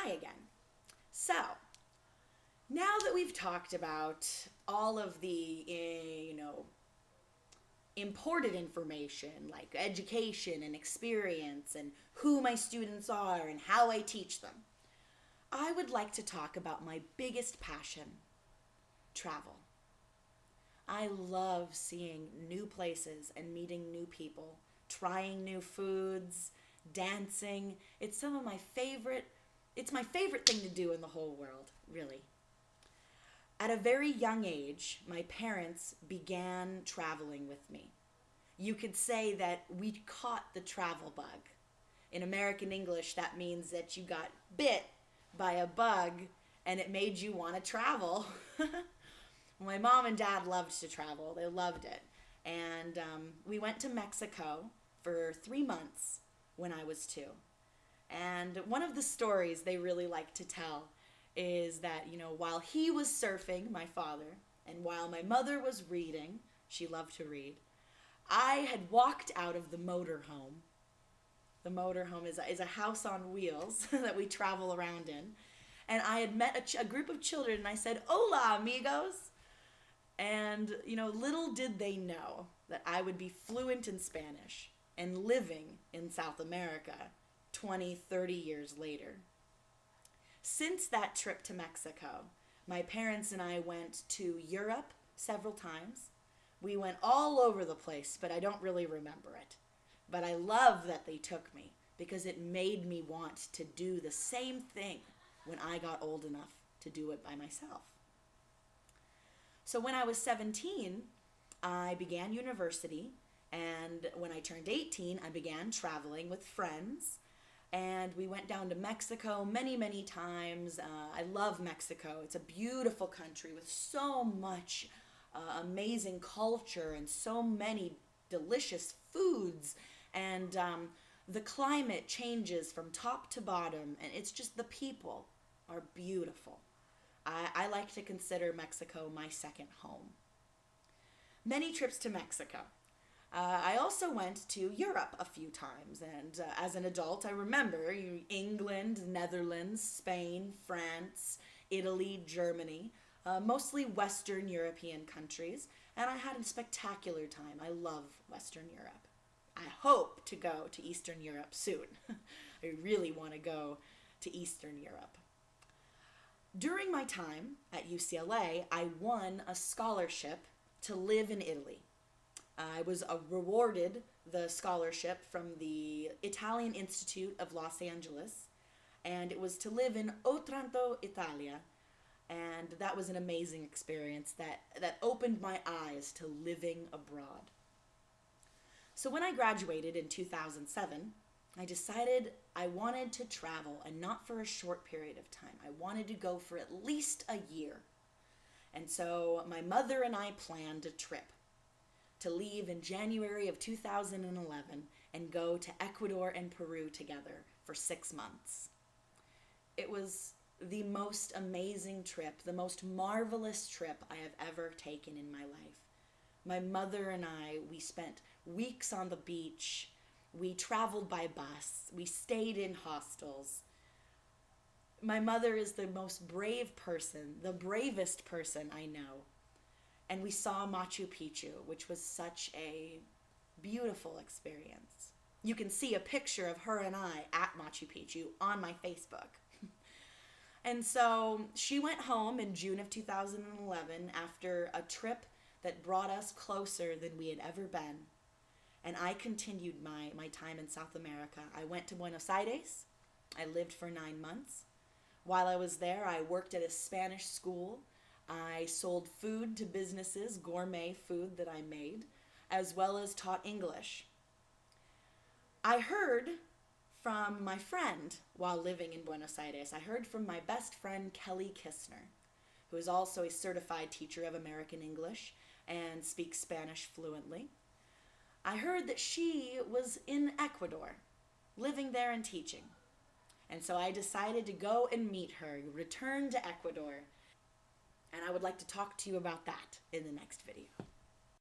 Hi again. So, now that we've talked about all of the, imported information like education and experience and who my students are and how I teach them, I would like to talk about my biggest passion, travel. I love seeing new places and meeting new people, trying new foods, dancing. It's my favorite thing to do in the whole world, really. At a very young age, my parents began traveling with me. You could say that we caught the travel bug. In American English, that means that you got bit by a bug and it made you want to travel. My mom and dad loved to travel. They loved it. And we went to Mexico for 3 months when I was 2. And one of the stories they really like to tell is that, while he was surfing, my father, and while my mother was reading, she loved to read, I had walked out of the motorhome. The motorhome is a house on wheels that we travel around in. And I had met a group of children and I said, "Hola, amigos." And, little did they know that I would be fluent in Spanish and living in South America 20, 30 years later. Since that trip to Mexico, my parents and I went to Europe several times. We went all over the place, but I don't really remember it. But I love that they took me because it made me want to do the same thing when I got old enough to do it by myself. So when I was 17, I began university, and when I turned 18, I began traveling with friends, and we went down to Mexico many, many times. I love Mexico. It's a beautiful country with so much amazing culture and so many delicious foods, and the climate changes from top to bottom, and it's just the people are beautiful. I like to consider Mexico my second home. Many trips to Mexico. I also went to Europe a few times, and as an adult, I remember England, Netherlands, Spain, France, Italy, Germany, mostly Western European countries, and I had a spectacular time. I love Western Europe. I hope to go to Eastern Europe soon. I really want to go to Eastern Europe. During my time at UCLA, I won a scholarship to live in Italy. I was rewarded the scholarship from the Italian Institute of Los Angeles, and it was to live in Otranto, Italia, and that was an amazing experience that opened my eyes to living abroad. So when I graduated in 2007, I decided I wanted to travel, and not for a short period of time. I wanted to go for at least a year. And so my mother and I planned a trip to leave in January of 2011 and go to Ecuador and Peru together for 6 months. It was the most amazing trip, the most marvelous trip I have ever taken in my life. My mother and I, we spent weeks on the beach. We traveled by bus. We stayed in hostels. My mother is the most brave person, the bravest person I know. And we saw Machu Picchu, which was such a beautiful experience. You can see a picture of her and I at Machu Picchu on my Facebook. And so she went home in June of 2011 after a trip that brought us closer than we had ever been. And I continued my time in South America. I went to Buenos Aires. I lived for 9 months. While I was there, I worked at a Spanish school. I sold food to businesses, gourmet food that I made, as well as taught English. I heard from my friend while living in Buenos Aires. I heard from my best friend, Kelly Kistner, who is also a certified teacher of American English and speaks Spanish fluently. I heard that she was in Ecuador, living there and teaching. And so I decided to go and meet her, return to Ecuador. And I would like to talk to you about that in the next video.